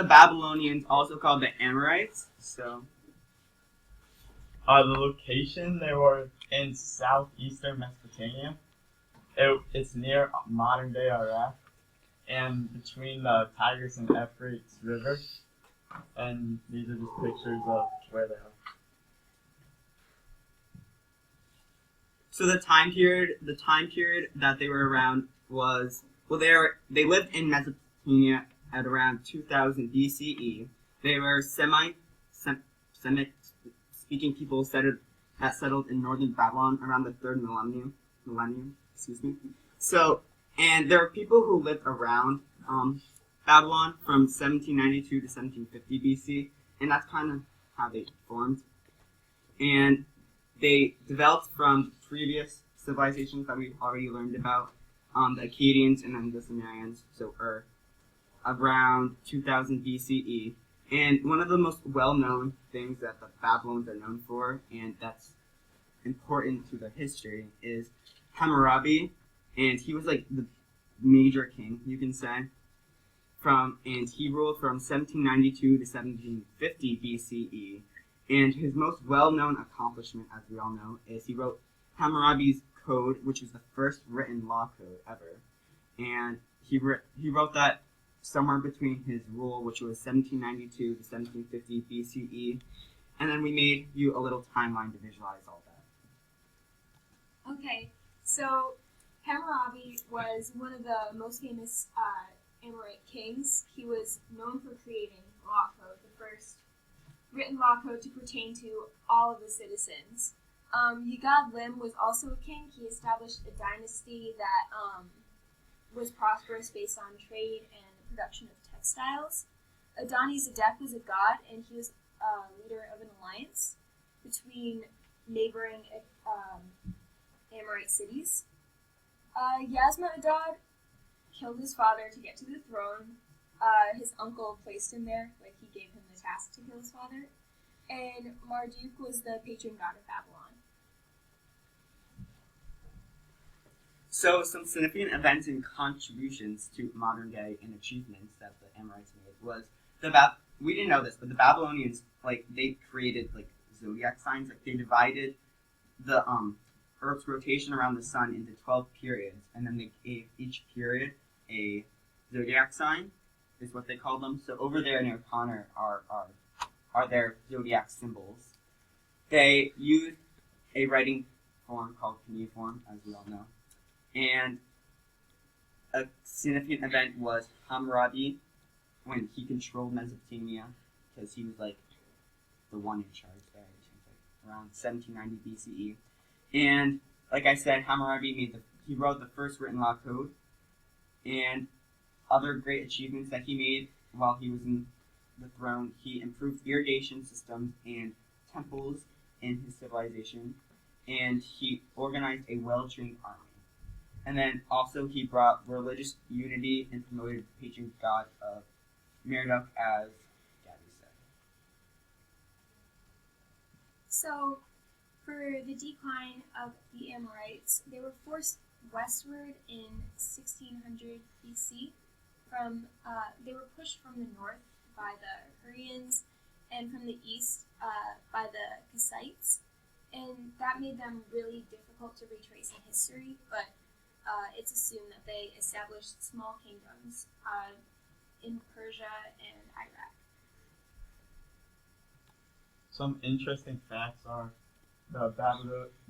Babylonians, also called the Amorites. So, The location, they were in southeastern Mesopotamia. It's near modern-day Iraq, and between the Tigris and Euphrates River. And these are just pictures of where they are. so the time period that they were around was they lived in Mesopotamia at around 2000 BCE. They were Semitic speaking people that settled in northern Babylon around the third millennium. Excuse me. So, and there are people who lived around Babylon from 1792 to 1750 BC, and that's kind of how they formed. And they developed from previous civilizations that we've already learned about, the Akkadians and then the Sumerians, so around 2000 BCE. And one of the most well-known things that the Babylons are known for, and that's important to the history, is Hammurabi, and he was like the major king, you can say, and he ruled from 1792 to 1750 BCE. And his most well-known accomplishment, as we all know, is he wrote Hammurabi's Code, which was the first written law code ever. And he wrote that somewhere between his rule, which was 1792 to 1750 BCE. And then we made you a little timeline to visualize all that. Okay, so Hammurabi was one of the most famous Amorite kings. He was known for creating law code, the first written law code to pertain to all of the citizens. Yugad-Lim was also a king. He established a dynasty that was prosperous based on trade and the production of textiles. Adoni-Zedek was a god, and he was a leader of an alliance between neighboring Amorite cities. Yasma-Adad killed his father to get to the throne. His uncle placed him there, like he gave him the task to kill his father. And Marduk was the patron god of Babylon. So some significant events and contributions to modern day and achievements that the Amorites made was we didn't know this, but the Babylonians, they created zodiac signs. They divided the Earth's rotation around the sun into 12 periods, and then they gave each period a zodiac sign, is what they call them. So over there near Connor are their zodiac symbols. They used a writing form called cuneiform, as we all know. And a significant event was Hammurabi, when he controlled Mesopotamia, because he was the one in charge there, around 1790 BCE. And like I said, Hammurabi he wrote the first written law code, and other great achievements that he made while he was in the throne, he improved irrigation systems and temples in his civilization, and he organized a well-trained army. And then also he brought religious unity and promoted the patron god of Marduk, as Gabby said. So, for the decline of the Amorites, they were forced westward in 1600 BC. They were pushed from the north by the Hurrians and from the east by the Kassites, and that made them really difficult to retrace in history, but it's assumed that they established small kingdoms in Persia and Iraq. Some interesting facts are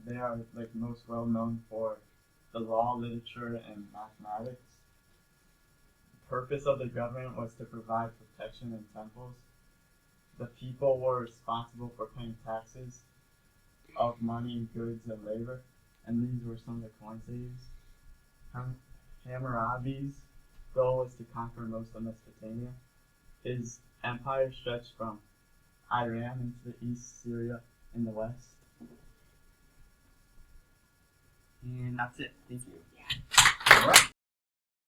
they are most well known for the law, literature, and mathematics. The purpose of the government was to provide protection in temples. The people were responsible for paying taxes of money, goods, and labor, and these were some of the coins they used. Hammurabi's goal was to conquer most of Mesopotamia. His empire stretched from Iran into the east, Syria in the west. And that's it. Thank you.